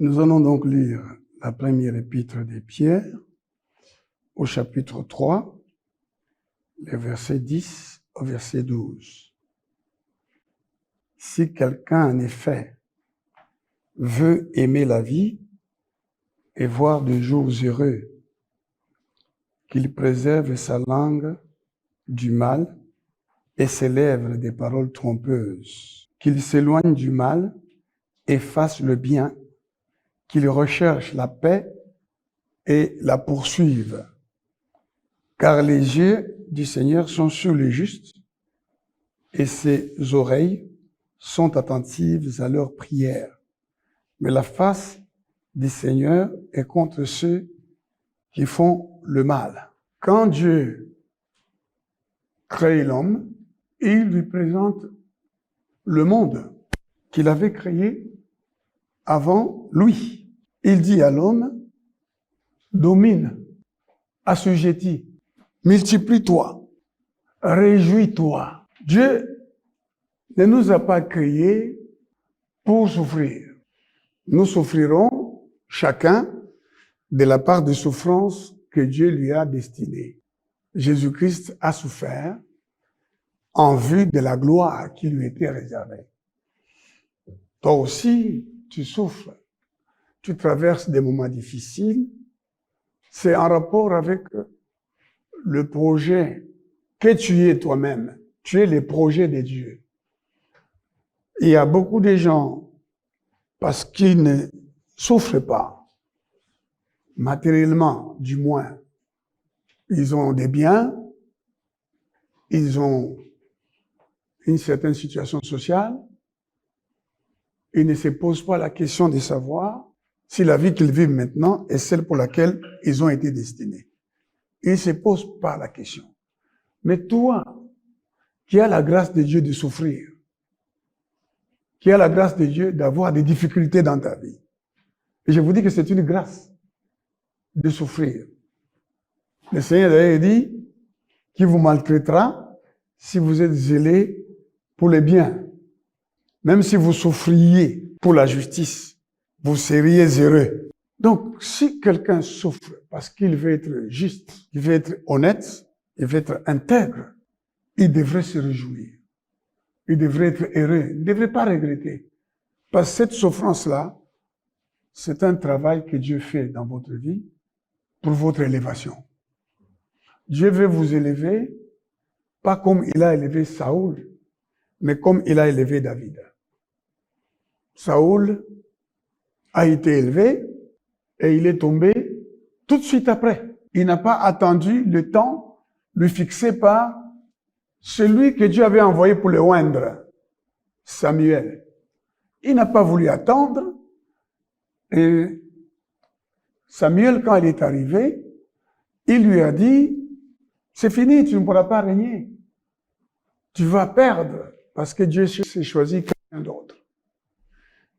Nous allons donc lire la première épître de Pierre, au chapitre 3, les versets 10 au verset 12. Si quelqu'un, en effet, veut aimer la vie et voir de jours heureux, qu'il préserve sa langue du mal et ses lèvres des paroles trompeuses, qu'il s'éloigne du mal et fasse le bien, qu'il recherche la paix et la poursuive. Car les yeux du Seigneur sont sur les justes et ses oreilles sont attentives à leurs prières. Mais la face du Seigneur est contre ceux qui font le mal. Quand Dieu crée l'homme, il lui présente le monde qu'il avait créé avant lui. Il dit à l'homme, domine, assujettis, multiplie-toi, réjouis-toi. Dieu ne nous a pas créés pour souffrir. Nous souffrirons chacun de la part de souffrance que Dieu lui a destinée. Jésus-Christ a souffert en vue de la gloire qui lui était réservée. Toi aussi, tu souffres. Tu traverses des moments difficiles. C'est en rapport avec le projet que tu es toi-même. Tu es le projet de Dieu. Il y a beaucoup de gens, parce qu'ils ne souffrent pas, matériellement du moins, ils ont des biens, ils ont une certaine situation sociale, ils ne se posent pas la question de savoir si la vie qu'ils vivent maintenant est celle pour laquelle ils ont été destinés. Ils ne se posent pas la question. Mais toi, qui as la grâce de Dieu de souffrir, qui as la grâce de Dieu d'avoir des difficultés dans ta vie, et je vous dis que c'est une grâce de souffrir. Le Seigneur d'ailleurs dit qu'il vous maltraitera si vous êtes zélés pour le bien. Même si vous souffriez pour la justice, vous seriez heureux. Donc, si quelqu'un souffre parce qu'il veut être juste, il veut être honnête, il veut être intègre, il devrait se réjouir. Il devrait être heureux. Il ne devrait pas regretter. Parce que cette souffrance-là, c'est un travail que Dieu fait dans votre vie pour votre élévation. Dieu veut vous élever, pas comme il a élevé Saoul, mais comme il a élevé David. Saoul a été élevé et il est tombé tout de suite après. Il n'a pas attendu le temps lui fixé par celui que Dieu avait envoyé pour le oindre, Samuel. Il n'a pas voulu attendre et Samuel, quand il est arrivé, il lui a dit, c'est fini, tu ne pourras pas régner. Tu vas perdre parce que Dieu s'est choisi quelqu'un d'autre.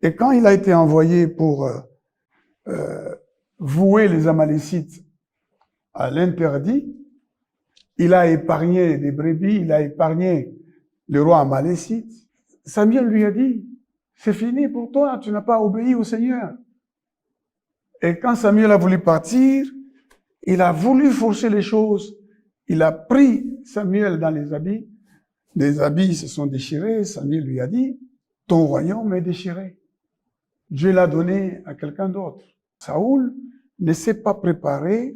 Et quand il a été envoyé pour vouer les Amalécites à l'interdit, il a épargné des brebis, il a épargné le roi Amalécite. Samuel lui a dit, c'est fini pour toi, tu n'as pas obéi au Seigneur. Et quand Samuel a voulu partir, il a voulu forcer les choses. Il a pris Samuel dans les habits. Les habits se sont déchirés. Samuel lui a dit, ton royaume est déchiré. Dieu l'a donné à quelqu'un d'autre. Saoul ne s'est pas préparé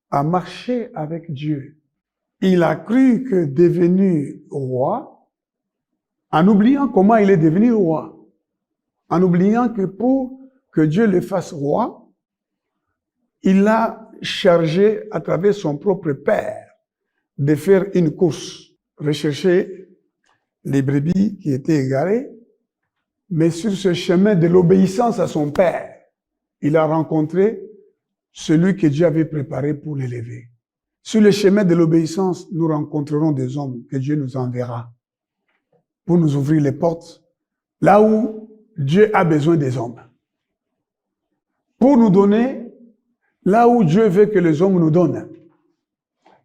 à marcher avec Dieu. Il a cru que devenu roi, en oubliant comment il est devenu roi, en oubliant que pour que Dieu le fasse roi, il l'a chargé à travers son propre père de faire une course, rechercher les brebis qui étaient égarées, mais sur ce chemin de l'obéissance à son père, il a rencontré celui que Dieu avait préparé pour l'élever. Sur le chemin de l'obéissance, nous rencontrerons des hommes que Dieu nous enverra pour nous ouvrir les portes là où Dieu a besoin des hommes. Pour nous donner là où Dieu veut que les hommes nous donnent.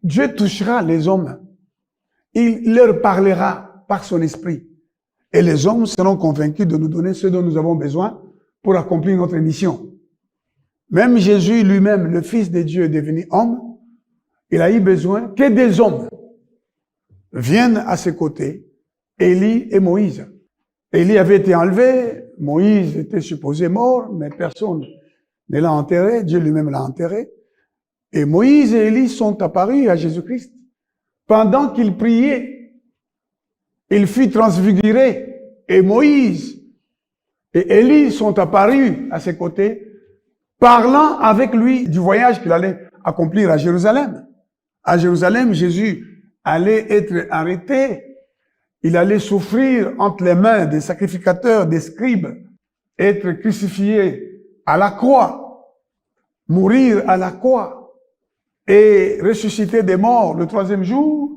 Dieu touchera les hommes. Il leur parlera par son esprit. Et les hommes seront convaincus de nous donner ce dont nous avons besoin pour accomplir notre mission. Même Jésus lui-même, le Fils de Dieu devenu homme, il a eu besoin que des hommes viennent à ses côtés, Élie et Moïse. Élie avait été enlevé, Moïse était supposé mort, mais personne ne l'a enterré, Dieu lui-même l'a enterré. Et Moïse et Élie sont apparus à Jésus-Christ. Pendant qu'il priait, il fut transfiguré, et Moïse et Élie sont apparus à ses côtés, parlant avec lui du voyage qu'il allait accomplir à Jérusalem. À Jérusalem, Jésus allait être arrêté, il allait souffrir entre les mains des sacrificateurs, des scribes, être crucifié à la croix, mourir à la croix et ressusciter des morts le troisième jour,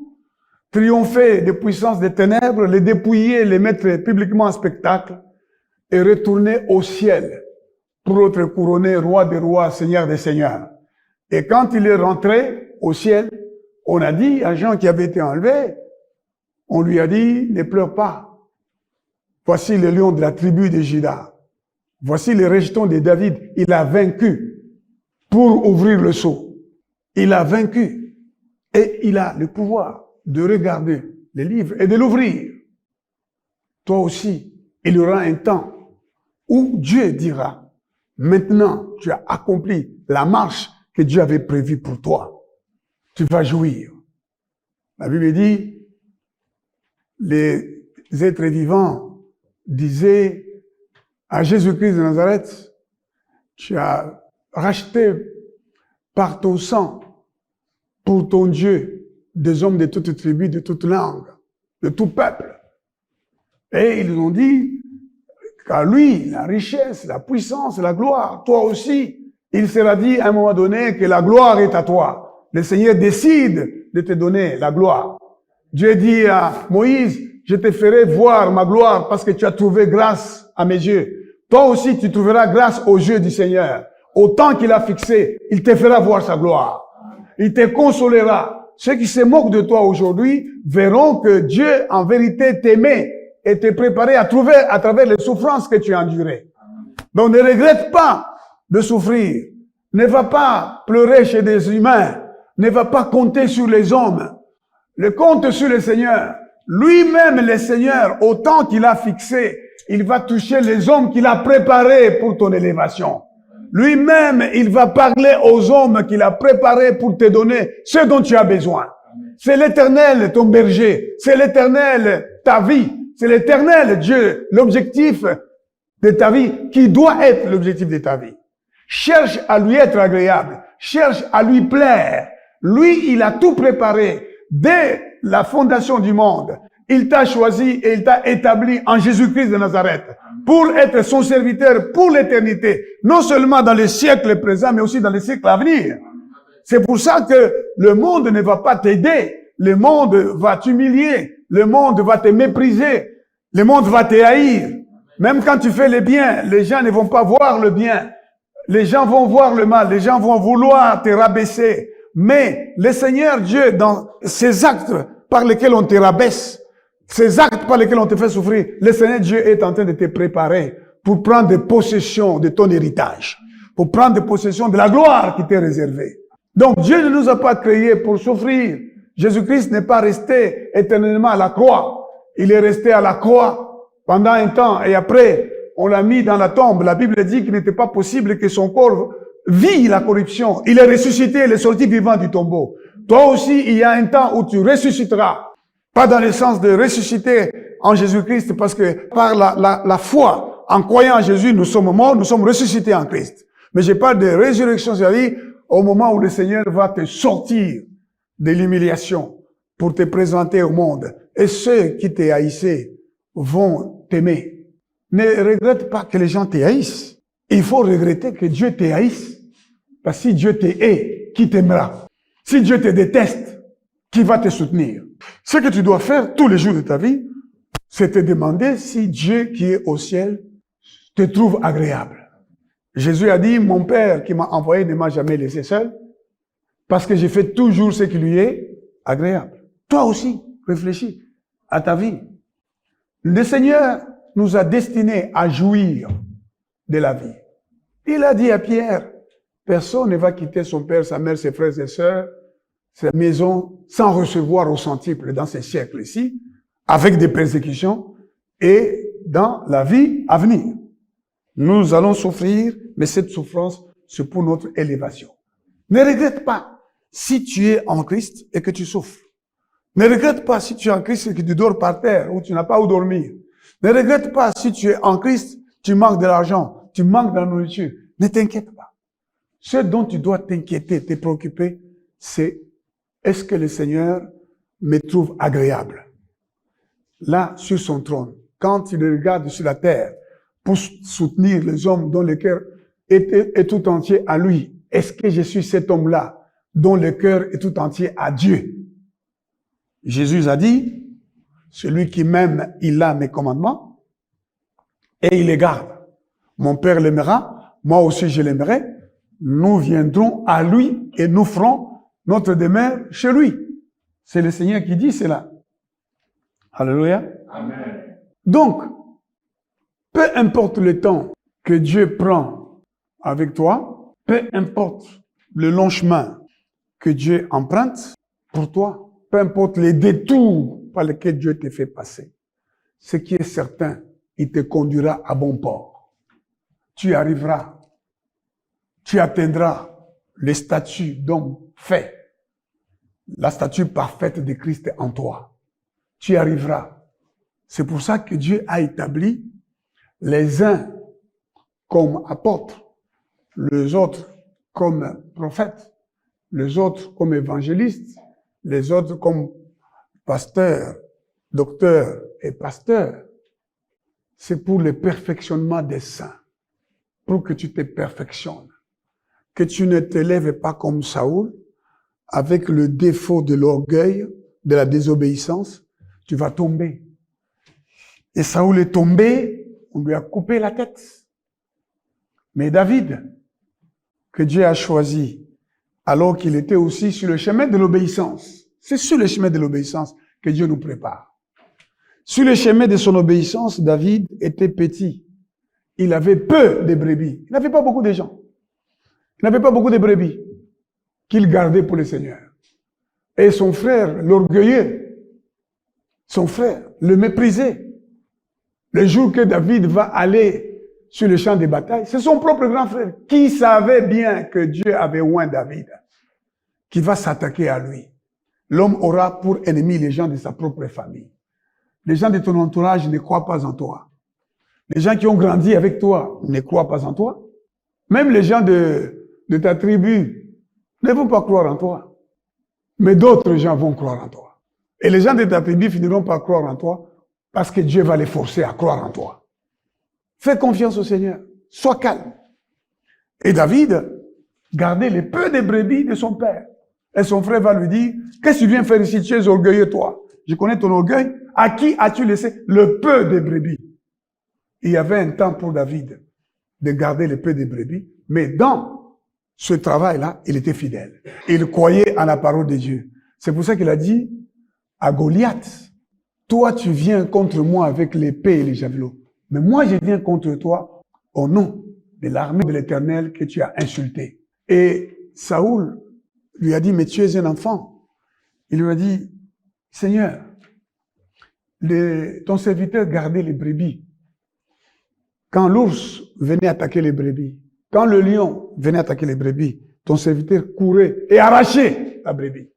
triompher des puissances des ténèbres, les dépouiller, les mettre publiquement en spectacle et retourner au ciel pour être couronné roi des rois, seigneur des seigneurs. Et quand il est rentré au ciel, on a dit à Jean qui avait été enlevé, on lui a dit, ne pleure pas. Voici le lion de la tribu de Juda. Voici le rejeton de David. Il a vaincu pour ouvrir le sceau. Il a vaincu. Et il a le pouvoir de regarder les livres et de l'ouvrir. Toi aussi, il y aura un temps où Dieu dira, maintenant, tu as accompli la marche que Dieu avait prévue pour toi. Tu vas jouir. La Bible dit, les êtres vivants disaient à Jésus-Christ de Nazareth, tu as racheté par ton sang pour ton Dieu des hommes de toutes tribus, de toutes langues, de tout peuple. Et ils ont dit qu'à lui, la richesse, la puissance, la gloire, toi aussi, il sera dit à un moment donné que la gloire est à toi. Le Seigneur décide de te donner la gloire. Dieu dit à Moïse, je te ferai voir ma gloire parce que tu as trouvé grâce à mes yeux. Toi aussi, tu trouveras grâce aux yeux du Seigneur. Au temps qu'il a fixé, il te fera voir sa gloire. Il te consolera. Ceux qui se moquent de toi aujourd'hui verront que Dieu, en vérité, t'aimait et te préparait à trouver à travers les souffrances que tu as endurées. Donc, ne regrette pas de souffrir. Ne va pas pleurer chez des humains. Ne va pas compter sur les hommes. Le compte sur le Seigneur. Lui-même, le Seigneur, au temps qu'il a fixé, il va toucher les hommes qu'il a préparés pour ton élévation. Lui-même, il va parler aux hommes qu'il a préparés pour te donner ce dont tu as besoin. C'est l'Éternel, ton berger. C'est l'Éternel, ta vie. C'est l'Éternel, Dieu, l'objectif de ta vie, qui doit être l'objectif de ta vie. Cherche à lui être agréable. Cherche à lui plaire. Lui, il a tout préparé. Dès la fondation du monde, il t'a choisi et il t'a établi en Jésus-Christ de Nazareth pour être son serviteur pour l'éternité, non seulement dans les siècles présents, mais aussi dans les siècles à venir. C'est pour ça que le monde ne va pas t'aider, le monde va t'humilier, le monde va te mépriser, le monde va te haïr. Même quand tu fais le bien, les gens ne vont pas voir le bien, les gens vont voir le mal, les gens vont vouloir te rabaisser. Mais le Seigneur Dieu, dans ces actes par lesquels on te rabaisse, ces actes par lesquels on te fait souffrir, le Seigneur Dieu est en train de te préparer pour prendre possession de ton héritage, pour prendre possession de la gloire qui t'est réservée. Donc Dieu ne nous a pas créés pour souffrir. Jésus-Christ n'est pas resté éternellement à la croix. Il est resté à la croix pendant un temps et après, on l'a mis dans la tombe. La Bible dit qu'il n'était pas possible que son corps vit la corruption. Il est ressuscité, il est sorti vivant du tombeau. Toi aussi, il y a un temps où tu ressusciteras. Pas dans le sens de ressusciter en Jésus-Christ, parce que par la foi, en croyant en Jésus, nous sommes morts, nous sommes ressuscités en Christ. Mais je parle de résurrection, c'est-à-dire au moment où le Seigneur va te sortir de l'humiliation pour te présenter au monde. Et ceux qui te haïssaient vont t'aimer. Ne regrette pas que les gens te haïssent. Il faut regretter que Dieu te haïsse. Parce que si Dieu te hait, qui t'aimera? Si Dieu te déteste, qui va te soutenir? Ce que tu dois faire tous les jours de ta vie, c'est te demander si Dieu qui est au ciel te trouve agréable. Jésus a dit, mon Père qui m'a envoyé ne m'a jamais laissé seul, parce que j'ai fait toujours ce qui lui est agréable. Toi aussi, réfléchis à ta vie. Le Seigneur nous a destinés à jouir de la vie. Il a dit à Pierre, personne ne va quitter son père, sa mère, ses frères et sœurs, sa maison, sans recevoir au centuple dans ces siècles-ci, avec des persécutions et dans la vie à venir. Nous allons souffrir, mais cette souffrance, c'est pour notre élévation. Ne regrette pas si tu es en Christ et que tu souffres. Ne regrette pas si tu es en Christ et que tu dors par terre ou tu n'as pas où dormir. Ne regrette pas si tu es en Christ, tu manques de l'argent, tu manques de la nourriture. Ne t'inquiète pas. Ce dont tu dois t'inquiéter, te préoccuper, c'est est-ce que le Seigneur me trouve agréable? Là, sur son trône, quand il regarde sur la terre pour soutenir les hommes dont le cœur est tout entier à lui, est-ce que je suis cet homme-là dont le cœur est tout entier à Dieu? Jésus a dit, celui qui m'aime, il a mes commandements et il les garde. Mon Père l'aimera, moi aussi je l'aimerai. Nous viendrons à lui et nous ferons notre demeure chez lui. C'est le Seigneur qui dit cela. Alléluia. Amen. Donc, peu importe le temps que Dieu prend avec toi, peu importe le long chemin que Dieu emprunte pour toi, peu importe les détours par lesquels Dieu te fait passer, ce qui est certain, il te conduira à bon port. Tu arriveras, tu atteindras le statut d'homme fait, la statue parfaite de Christ en toi. Tu y arriveras. C'est pour ça que Dieu a établi les uns comme apôtres, les autres comme prophètes, les autres comme évangélistes, les autres comme pasteurs, docteurs et pasteurs. C'est pour le perfectionnement des saints, pour que tu te perfectionnes, que tu ne te lèves pas comme Saoul, avec le défaut de l'orgueil, de la désobéissance, tu vas tomber. Et Saoul est tombé, on lui a coupé la tête. Mais David, que Dieu a choisi, alors qu'il était aussi sur le chemin de l'obéissance, c'est sur le chemin de l'obéissance que Dieu nous prépare. Sur le chemin de son obéissance, David était petit. Il avait peu de brebis. Il n'avait pas beaucoup de gens. Il n'avait pas beaucoup de brebis qu'il gardait pour le Seigneur. Et son frère, l'orgueilleux, son frère, le méprisait. Le jour que David va aller sur le champ de bataille, c'est son propre grand frère qui savait bien que Dieu avait oint David, qui va s'attaquer à lui. L'homme aura pour ennemi les gens de sa propre famille. Les gens de ton entourage ne croient pas en toi. Les gens qui ont grandi avec toi ne croient pas en toi. Même les gens de ta tribu ne vont pas croire en toi. Mais d'autres gens vont croire en toi. Et les gens de ta tribu finiront par croire en toi parce que Dieu va les forcer à croire en toi. Fais confiance au Seigneur. Sois calme. Et David gardait les peu de brebis de son père. Et son frère va lui dire, qu'est-ce que tu viens faire ici? Tu es orgueilleux, toi. Je connais ton orgueil. À qui as-tu laissé le peu de brebis? Il y avait un temps pour David de garder le peu de brebis, mais dans ce travail-là, il était fidèle. Il croyait en la parole de Dieu. C'est pour ça qu'il a dit à Goliath, toi tu viens contre moi avec l'épée et les javelots, mais moi je viens contre toi au nom de l'armée de l'Éternel que tu as insulté. Et Saoul lui a dit, mais tu es un enfant. Il lui a dit, Seigneur, ton serviteur gardait les brebis. Quand l'ours venait attaquer les brebis, quand le lion venait attaquer les brebis, ton serviteur courait et arrachait la brebis.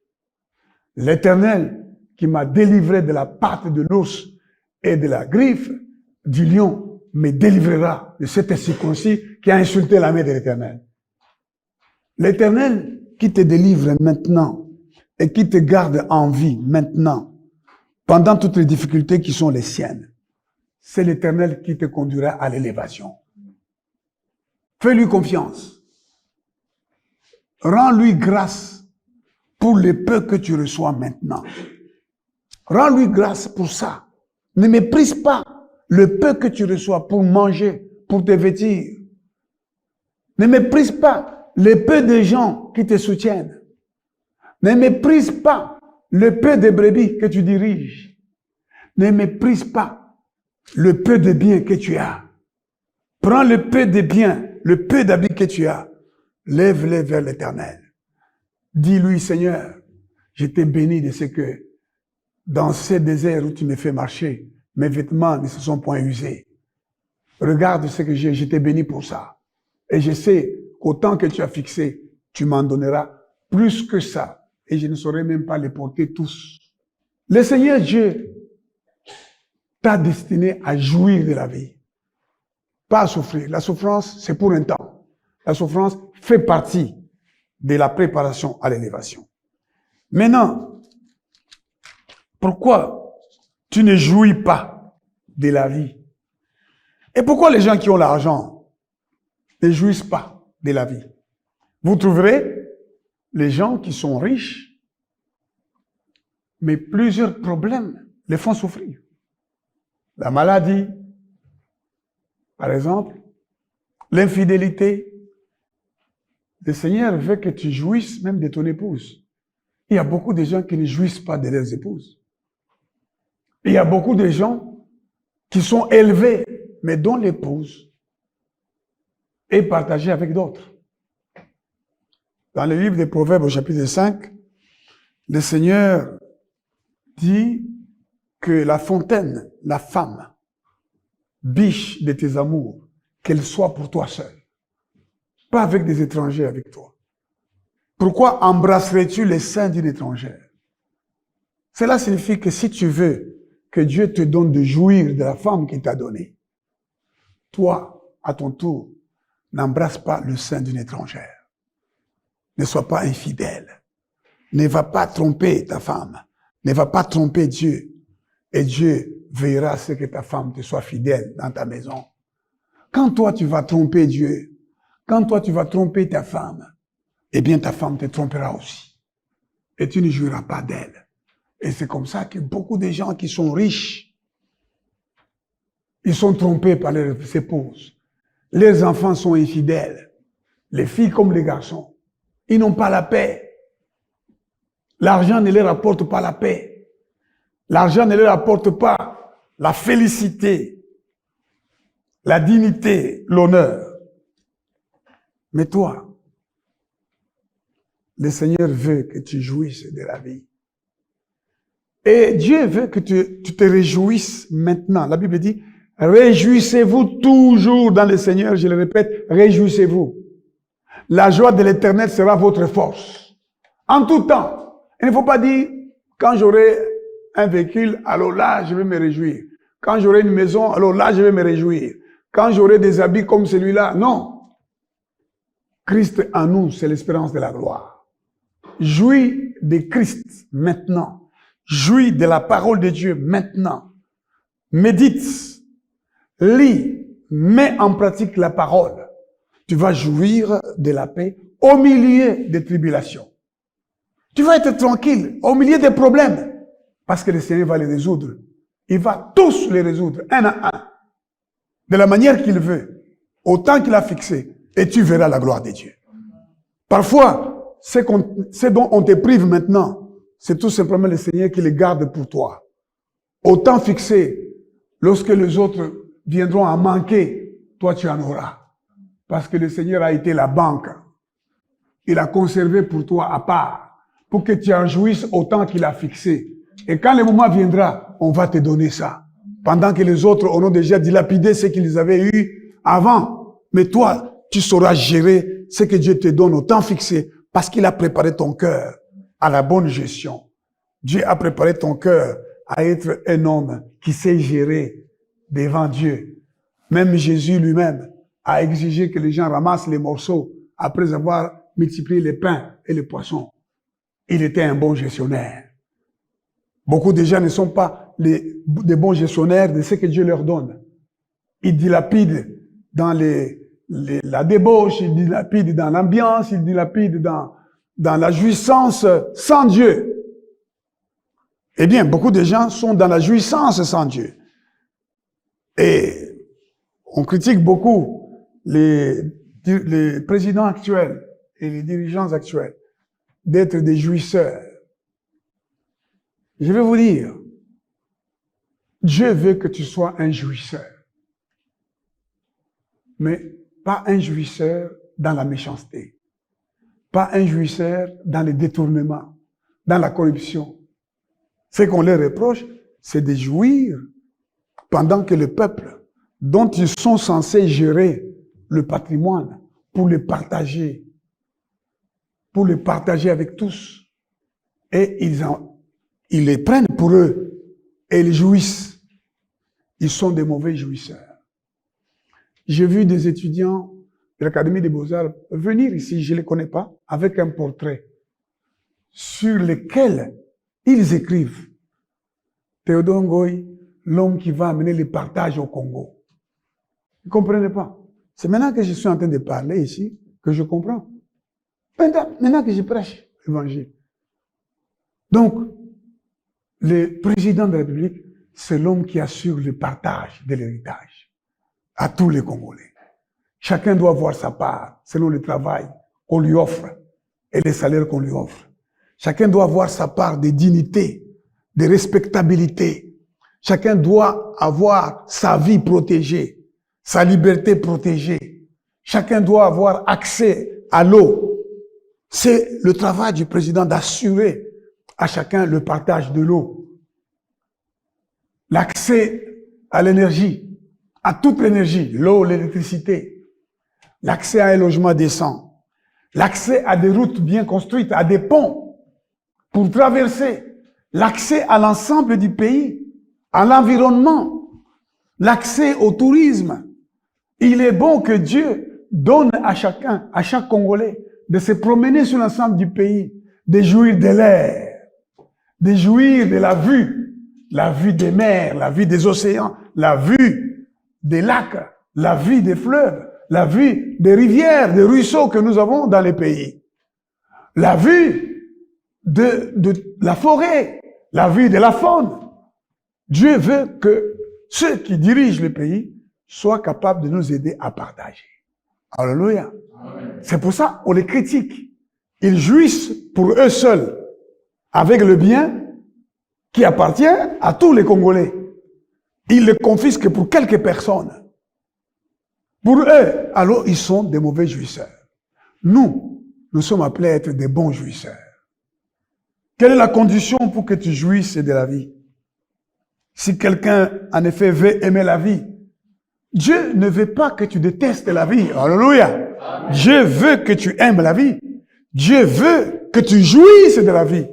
L'Éternel qui m'a délivré de la patte de l'ours et de la griffe du lion me délivrera de cet incirconcis qui a insulté la main de l'Éternel. L'Éternel qui te délivre maintenant et qui te garde en vie maintenant, pendant toutes les difficultés qui sont les siennes, c'est l'Éternel qui te conduira à l'élévation. Fais-lui confiance. Rends-lui grâce pour le peu que tu reçois maintenant. Rends-lui grâce pour ça. Ne méprise pas le peu que tu reçois pour manger, pour te vêtir. Ne méprise pas le peu de gens qui te soutiennent. Ne méprise pas le peu de brebis que tu diriges. Ne méprise pas le peu de biens que tu as. Prends le peu de biens, le peu d'habits que tu as, lève-les vers l'Éternel. Dis-lui, Seigneur, je t'ai béni de ce que dans ces déserts où tu me fais marcher, mes vêtements ne se sont point usés. Regarde ce que j'ai, je t'ai béni pour ça. Et je sais qu'autant que tu as fixé, tu m'en donneras plus que ça. Et je ne saurais même pas les porter tous. Le Seigneur Dieu t'a destiné à jouir de la vie. Pas à souffrir. La souffrance, c'est pour un temps. La souffrance fait partie de la préparation à l'élévation. Maintenant, pourquoi tu ne jouis pas de la vie? Et pourquoi les gens qui ont l'argent ne jouissent pas de la vie? Vous trouverez les gens qui sont riches, mais plusieurs problèmes les font souffrir. La maladie, par exemple, l'infidélité. Le Seigneur veut que tu jouisses même de ton épouse. Il y a beaucoup de gens qui ne jouissent pas de leurs épouses. Il y a beaucoup de gens qui sont élevés, mais dont l'épouse est partagée avec d'autres. Dans le livre des Proverbes, au chapitre 5, le Seigneur dit que la fontaine, la femme, biche de tes amours, qu'elle soit pour toi seul, pas avec des étrangers avec toi. Pourquoi embrasserais-tu les seins d'une étrangère? Cela signifie que si tu veux que Dieu te donne de jouir de la femme qu'il t'a donnée, toi, à ton tour, n'embrasse pas le sein d'une étrangère. Ne sois pas infidèle. Ne va pas tromper ta femme. Ne va pas tromper Dieu. Et Dieu veillera à ce que ta femme te soit fidèle dans ta maison. Quand toi, tu vas tromper Dieu, quand toi, tu vas tromper ta femme, eh bien, ta femme te trompera aussi. Et tu ne jouiras pas d'elle. Et c'est comme ça que beaucoup de gens qui sont riches, ils sont trompés par leurs épouses. Les enfants sont infidèles. Les filles comme les garçons. Ils n'ont pas la paix. L'argent ne leur apporte pas la paix. L'argent ne leur apporte pas la félicité, la dignité, l'honneur. Mais toi, le Seigneur veut que tu jouisses de la vie. Et Dieu veut que tu te réjouisses maintenant. La Bible dit, réjouissez-vous toujours dans le Seigneur. Je le répète, réjouissez-vous. La joie de l'Éternel sera votre force. En tout temps. Il ne faut pas dire, quand j'aurai un véhicule, alors là, je vais me réjouir. Quand j'aurai une maison, alors là, je vais me réjouir. Quand j'aurai des habits comme celui-là, non. Christ en nous, c'est l'espérance de la gloire. Jouis de Christ maintenant. Jouis de la parole de Dieu maintenant. Médite, lis, mets en pratique la parole. Tu vas jouir de la paix au milieu des tribulations. Tu vas être tranquille au milieu des problèmes parce que le Seigneur va les résoudre. Il va tous les résoudre, un à un, de la manière qu'il veut, au temps qu'il a fixé, et tu verras la gloire de Dieu. Parfois, ce dont on te prive maintenant, c'est tout simplement le Seigneur qui les garde pour toi. Au temps fixé, lorsque les autres viendront à manquer, toi tu en auras. Parce que le Seigneur a été la banque. Il a conservé pour toi à part, pour que tu en jouisses au temps qu'il a fixé. Et quand le moment viendra, on va te donner ça. Pendant que les autres auront déjà dilapidé ce qu'ils avaient eu avant. Mais toi, tu sauras gérer ce que Dieu te donne au temps fixé, parce qu'il a préparé ton cœur à la bonne gestion. Dieu a préparé ton cœur à être un homme qui sait gérer devant Dieu. Même Jésus lui-même a exigé que les gens ramassent les morceaux après avoir multiplié les pains et les poissons. Il était un bon gestionnaire. Beaucoup de gens ne sont pas des bons gestionnaires de ce que Dieu leur donne. Ils dilapident dans la débauche, ils dilapident dans l'ambiance, ils dilapident dans la jouissance sans Dieu. Eh bien, beaucoup de gens sont dans la jouissance sans Dieu. Et on critique beaucoup les présidents actuels et les dirigeants actuels d'être des jouisseurs. Je vais vous dire, Dieu veut que tu sois un jouisseur. mais pas un jouisseur dans la méchanceté, pas un jouisseur dans les détournements, dans la corruption. Ce qu'on leur reproche, c'est de jouir pendant que le peuple, dont ils sont censés gérer le patrimoine, pour le partager avec tous. Et ils les prennent pour eux et ils jouissent. Ils sont des mauvais jouisseurs. J'ai vu des étudiants de l'Académie des Beaux-Arts venir ici, je ne les connais pas, avec un portrait sur lequel ils écrivent Théodore Ngoï, l'homme qui va amener le partage au Congo. Vous ne comprenez pas? C'est maintenant que je suis en train de parler ici que je comprends. Maintenant que je prêche l'évangile. Donc, le président de la République, c'est l'homme qui assure le partage de l'héritage à tous les Congolais. Chacun doit avoir sa part selon le travail qu'on lui offre et les salaires qu'on lui offre. Chacun doit avoir sa part de dignité, de respectabilité. Chacun doit avoir sa vie protégée, sa liberté protégée. Chacun doit avoir accès à l'eau. C'est le travail du président d'assurer à chacun le partage de l'eau, l'accès à l'énergie, à toute l'énergie, l'eau, l'électricité, l'accès à un logement décent, l'accès à des routes bien construites, à des ponts pour traverser, l'accès à l'ensemble du pays, à l'environnement, l'accès au tourisme. Il est bon que Dieu donne à chacun, à chaque Congolais, de se promener sur l'ensemble du pays, de jouir de l'air, de jouir de la vue des mers, la vue des océans, la vue des lacs, la vue des fleuves, la vue des rivières, des ruisseaux que nous avons dans les pays, la vue de la forêt, la vue de la faune. Dieu veut que ceux qui dirigent le pays soient capables de nous aider à partager. Alléluia. C'est pour ça qu'on les critique. Ils jouissent pour eux seuls, avec le bien qui appartient à tous les Congolais. Ils le confisquent pour quelques personnes. Pour eux, alors ils sont des mauvais jouisseurs. Nous sommes appelés à être des bons jouisseurs. Quelle est la condition pour que tu jouisses de la vie? Si quelqu'un, en effet, veut aimer la vie, Dieu ne veut pas que tu détestes la vie. Alléluia. Amen. Dieu veut que tu aimes la vie. Dieu veut que tu jouisses de la vie.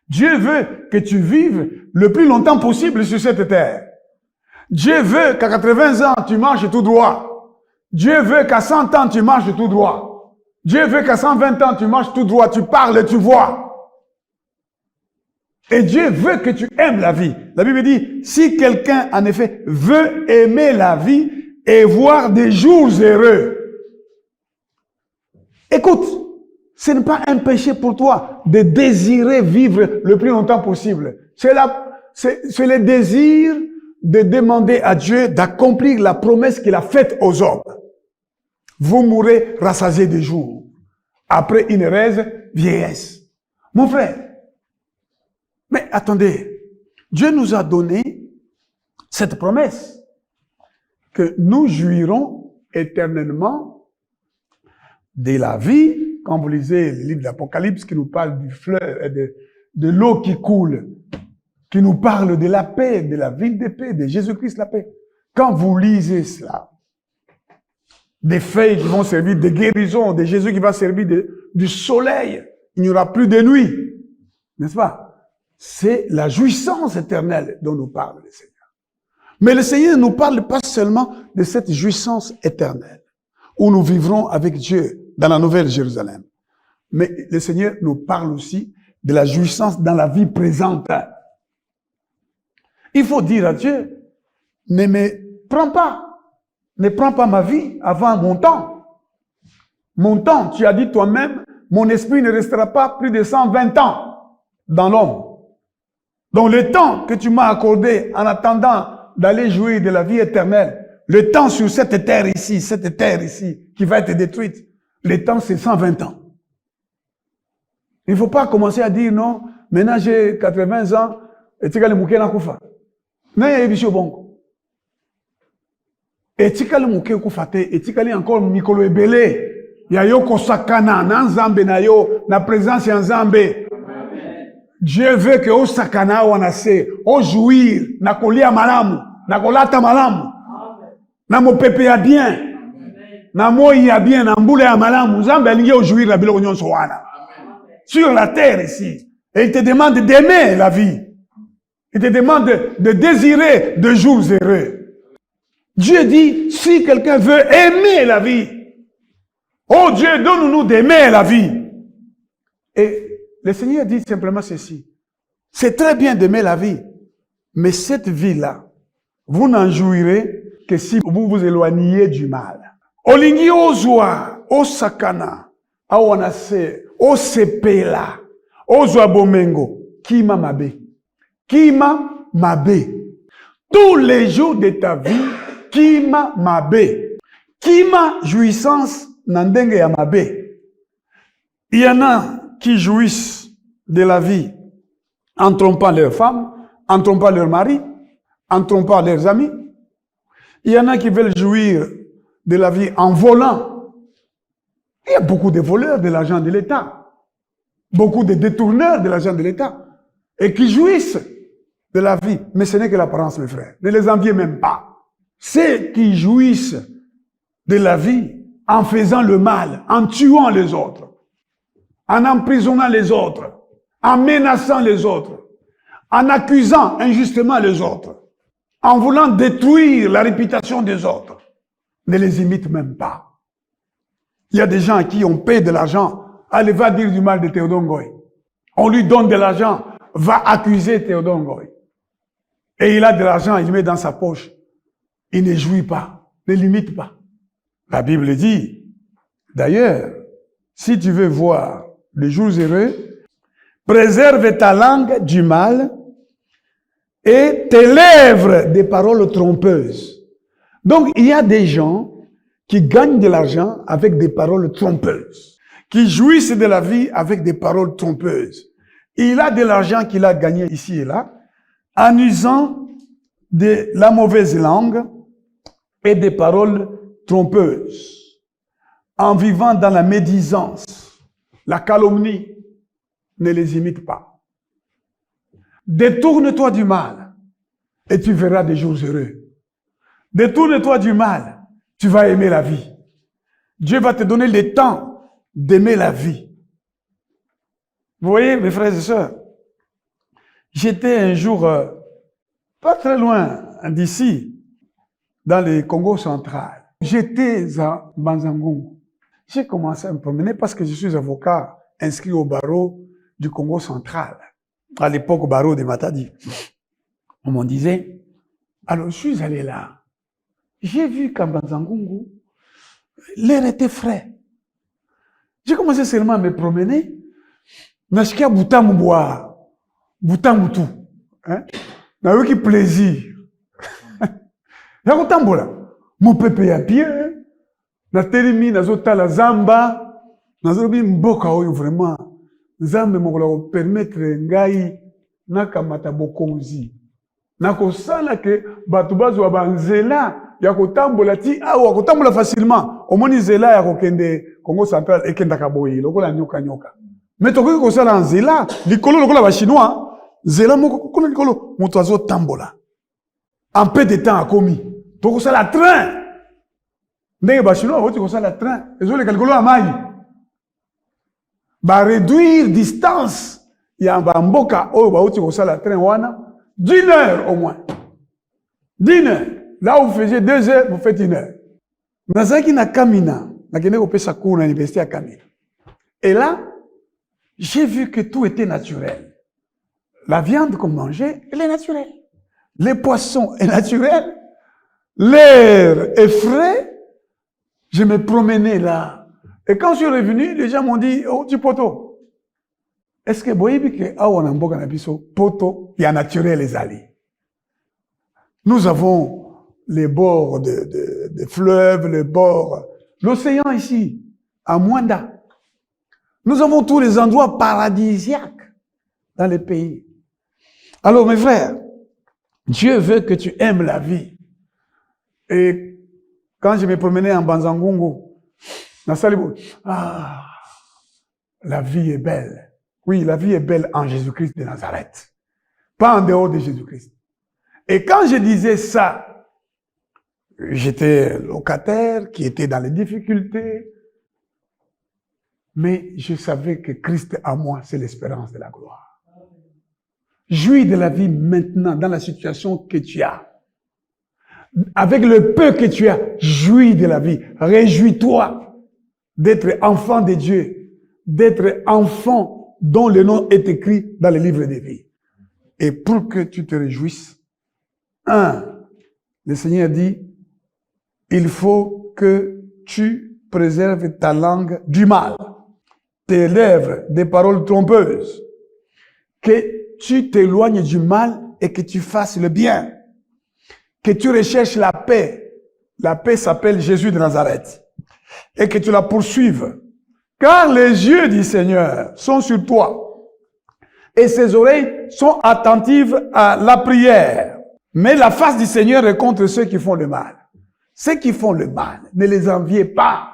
Dieu veut que tu vives le plus longtemps possible sur cette terre. Dieu veut qu'à 80 ans, tu marches tout droit. Dieu veut qu'à 100 ans, tu marches tout droit. Dieu veut qu'à 120 ans, tu marches tout droit, tu parles et tu vois. Et Dieu veut que tu aimes la vie. La Bible dit, si quelqu'un, en effet, veut aimer la vie et voir des jours heureux, écoute, ce n'est pas un péché pour toi de désirer vivre le plus longtemps possible. C'est le désir de demander à Dieu d'accomplir la promesse qu'il a faite aux hommes. Vous mourrez rassasiés des jours, après une heureuse vieillesse. Mon frère, mais attendez, Dieu nous a donné cette promesse que nous jouirons éternellement de la vie. Quand vous lisez le livre de l'Apocalypse qui nous parle du fleuve, de l'eau qui coule, qui nous parle de la paix, de la ville de paix, de Jésus-Christ la paix. Quand vous lisez cela, des feuilles qui vont servir de guérison, de Jésus qui va servir du soleil, il n'y aura plus de nuit, n'est-ce pas? C'est la jouissance éternelle dont nous parle le Seigneur. Mais le Seigneur ne nous parle pas seulement de cette jouissance éternelle, où nous vivrons avec Dieu dans la Nouvelle Jérusalem. Mais le Seigneur nous parle aussi de la jouissance dans la vie présente. Il faut dire à Dieu, ne prends pas ma vie avant mon temps. Mon temps, tu as dit toi-même, mon esprit ne restera pas plus de 120 ans dans l'homme. Donc le temps que tu m'as accordé en attendant d'aller jouir de la vie éternelle, le temps sur cette terre ici, qui va être détruite, le temps c'est 120 ans. Il ne faut pas commencer à dire non, maintenant j'ai 80 ans, et tu as le mouké na koufa. etikali moke okufa te, etikali encore mikolo ebele ya yo kosakana na nzambe na yo na présence ya nzambe. Dieu veut que osakana wana se jouir na kolia malamu na kolata malamu na mopepe ya bien na moi ya bien na mbula ya malamu. Nzambe alingi jouir na biloko nyonso wana sur la terre ici. Et il te demande d'aimer la vie. Il te demande de désirer de jours heureux. Dieu dit, si quelqu'un veut aimer la vie, oh Dieu, donne-nous d'aimer la vie. Et le Seigneur dit simplement ceci. C'est très bien d'aimer la vie, mais cette vie-là, vous n'en jouirez que si vous vous éloignez du mal. Olingi ozwa, osakana, awanase, osepela, ozwa bomengo, kima mabe. Kima mabe. Tous les jours de ta vie, kima mabe. Kima jouissance nandenge ya mabe. Il y en a qui jouissent de la vie en trompant leurs femmes, en trompant leurs maris, en trompant leurs amis. Il y en a qui veulent jouir de la vie en volant. Il y a beaucoup de voleurs de l'argent de l'État, beaucoup de détourneurs de l'argent de l'État, et qui jouissent de la vie. Mais ce n'est que l'apparence, mes frères. Ne les enviez même pas. Ceux qui jouissent de la vie en faisant le mal, en tuant les autres, en emprisonnant les autres, en menaçant les autres, en accusant injustement les autres, en voulant détruire la réputation des autres, ne les imite même pas. Il y a des gens à qui on paie de l'argent. Allez, va dire du mal de Théodore Ngoy. On lui donne de l'argent, va accuser Théodore Ngoy. Et il a de l'argent, il met dans sa poche. Il ne jouit pas, ne limite pas. La Bible dit, d'ailleurs, si tu veux voir les jours heureux, préserve ta langue du mal et tes lèvres des paroles trompeuses. Donc, il y a des gens qui gagnent de l'argent avec des paroles trompeuses, qui jouissent de la vie avec des paroles trompeuses. Il a de l'argent qu'il a gagné ici et là, en usant de la mauvaise langue et des paroles trompeuses, en vivant dans la médisance, la calomnie. Ne les imite pas. Détourne-toi du mal et tu verras des jours heureux. Détourne-toi du mal, tu vas aimer la vie. Dieu va te donner le temps d'aimer la vie. Vous voyez, mes frères et sœurs, j'étais un jour, pas très loin d'ici, dans le Congo central. J'étais à Banzangongo. J'ai commencé à me promener parce que je suis avocat inscrit au barreau du Congo central. À l'époque, au barreau de Matadi. On m'en disait, alors je suis allé là. J'ai vu qu'à Banzangongo, l'air était frais. J'ai commencé seulement à me promener. Nashikia Boutamou boire. Boutamou tout. N'a eu qui plaisir. Y'a Boutamboula. Mon pépé à pied. Na terimi, na zota la zamba. Na zobi mboka oyo vraiment. Nzambe mokolo permettre ngai nakamata bokonzi. Nakosala ke batu bazwa banzela ya kotambola ti awa kotambola facilement. Omoni zela ya kokende Congo central ekendaka boyi lokola nyoka nyoka. Mais tokoki kosala nzela likolo lokola ba chinois zela moko kuna likolo moto azo tambola. En peu de temps akomi. Tokosala train. Ndenge ba chinois oti kosala train ezo le likolo ya mai. Ba réduire distance ya ba mboka oyo ba oti kosala train wana d'une heure au moins. D'une heure. Là où vous faisiez 2 heures, vous faites 1 heure. Nazaki na Kamina, na kende kopesa cours na l'université à Kamina. Et là, j'ai vu que tout était naturel. La viande qu'on mangeait, elle est naturelle. Les poissons est naturel. L'air est frais. Je me promenais là. Et quand je suis revenu, les gens m'ont dit, oh, du poteau. Est-ce que vous voyez que Awanamboka Nabiso, poteau, il y a naturel les alliés. Nous avons les bords de fleuves, les bords, l'océan ici, à Mwanda. Nous avons tous les endroits paradisiaques dans les pays. Alors, mes frères, Dieu veut que tu aimes la vie. Et Quand je me promenais en Banzangungu, la vie est belle. Oui, la vie est belle en Jésus-Christ de Nazareth. Pas en dehors de Jésus-Christ. Et quand je disais ça, j'étais locataire, qui était dans les difficultés, mais je savais que Christ en moi, c'est l'espérance de la gloire. Jouis de la vie maintenant, dans la situation que tu as. Avec le peu que tu as, jouis de la vie. Réjouis-toi d'être enfant de Dieu, d'être enfant dont le nom est écrit dans le livre des vies. Et pour que tu te réjouisses, le Seigneur dit, il faut que tu préserves ta langue du mal, tes lèvres des paroles trompeuses, que tu t'éloignes du mal et que tu fasses le bien, que tu recherches la paix. La paix s'appelle Jésus de Nazareth. Et que tu la poursuives. Car les yeux du Seigneur sont sur toi. Et ses oreilles sont attentives à la prière. Mais la face du Seigneur est contre ceux qui font le mal. Ceux qui font le mal, ne les enviez pas.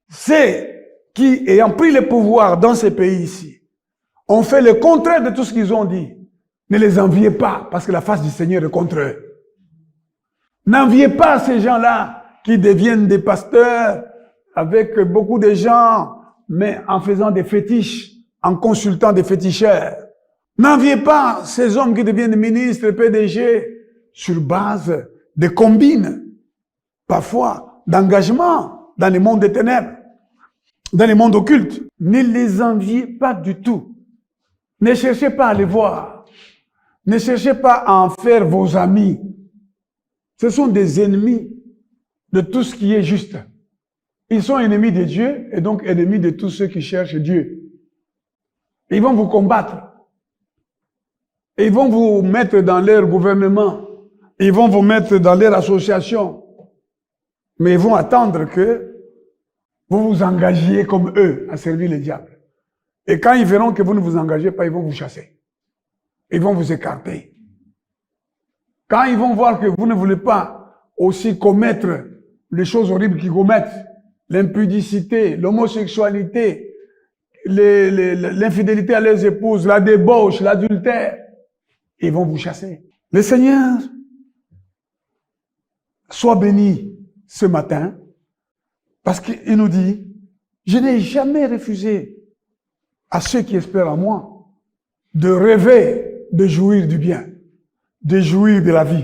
Ceux qui, ayant pris le pouvoir dans ces pays ici, ont fait le contraire de tout ce qu'ils ont dit. Ne les enviez pas, parce que la face du Seigneur est contre eux. N'enviez pas ces gens-là qui deviennent des pasteurs avec beaucoup de gens, mais en faisant des fétiches, en consultant des féticheurs. N'enviez pas ces hommes qui deviennent ministres, PDG, sur base de combines, parfois d'engagement dans le monde des ténèbres, dans le monde occulte. Ne les enviez pas du tout. Ne cherchez pas à les voir. Ne cherchez pas à en faire vos amis. Ce sont des ennemis de tout ce qui est juste. Ils sont ennemis de Dieu et donc ennemis de tous ceux qui cherchent Dieu. Ils vont vous combattre. Ils vont vous mettre dans leur gouvernement. Ils vont vous mettre dans leur association. Mais ils vont attendre que vous vous engagiez comme eux à servir le diable. Et quand ils verront que vous ne vous engagez pas, ils vont vous chasser. Ils vont vous écarter. Quand ils vont voir que vous ne voulez pas aussi commettre les choses horribles qu'ils commettent, l'impudicité, l'homosexualité, l'infidélité à leurs épouses, la débauche, l'adultère, ils vont vous chasser. Le Seigneur soit béni ce matin, parce qu'il nous dit, je n'ai jamais refusé à ceux qui espèrent en moi de rêver de jouir du bien, de jouir de la vie,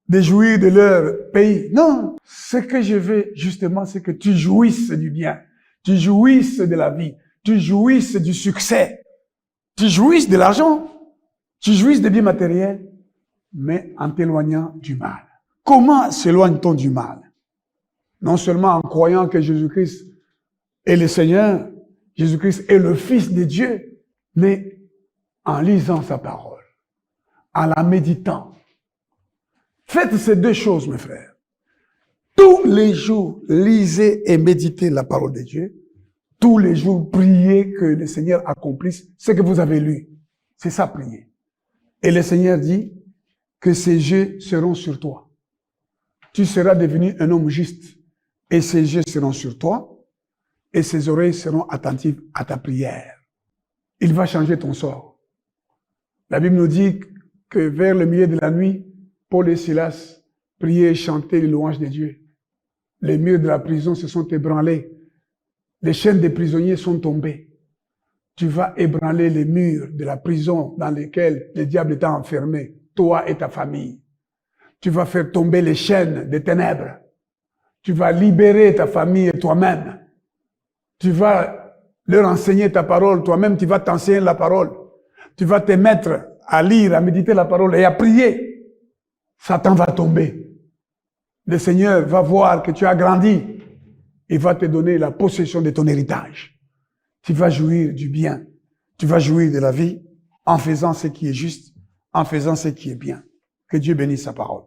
de jouir de leur pays. Non, ce que je veux justement, c'est que tu jouisses du bien, tu jouisses de la vie, tu jouisses du succès, tu jouisses de l'argent, tu jouisses des biens matériels, mais en t'éloignant du mal. Comment s'éloigne-t-on du mal? Non seulement en croyant que Jésus-Christ est le Seigneur, Jésus-Christ est le Fils de Dieu, mais en lisant sa parole, en la méditant. Faites ces deux choses, mes frères. Tous les jours, lisez et méditez la parole de Dieu. Tous les jours, priez que le Seigneur accomplisse ce que vous avez lu. C'est ça, prier. Et le Seigneur dit que ses yeux seront sur toi. Tu seras devenu un homme juste. Et ses yeux seront sur toi. Et ses oreilles seront attentives à ta prière. Il va changer ton sort. La Bible nous dit que vers le milieu de la nuit, Paul et Silas priaient et chantaient les louanges de Dieu. Les murs de la prison se sont ébranlés. Les chaînes des prisonniers sont tombées. Tu vas ébranler les murs de la prison dans lesquels le diable t'a enfermé, toi et ta famille. Tu vas faire tomber les chaînes des ténèbres. Tu vas libérer ta famille et toi-même. Tu vas leur enseigner ta parole. Toi-même, tu vas t'enseigner la parole. Tu vas te mettre à lire, à méditer la parole et à prier. Satan va tomber. Le Seigneur va voir que tu as grandi. Il va te donner la possession de ton héritage. Tu vas jouir du bien. Tu vas jouir de la vie en faisant ce qui est juste, en faisant ce qui est bien. Que Dieu bénisse sa parole.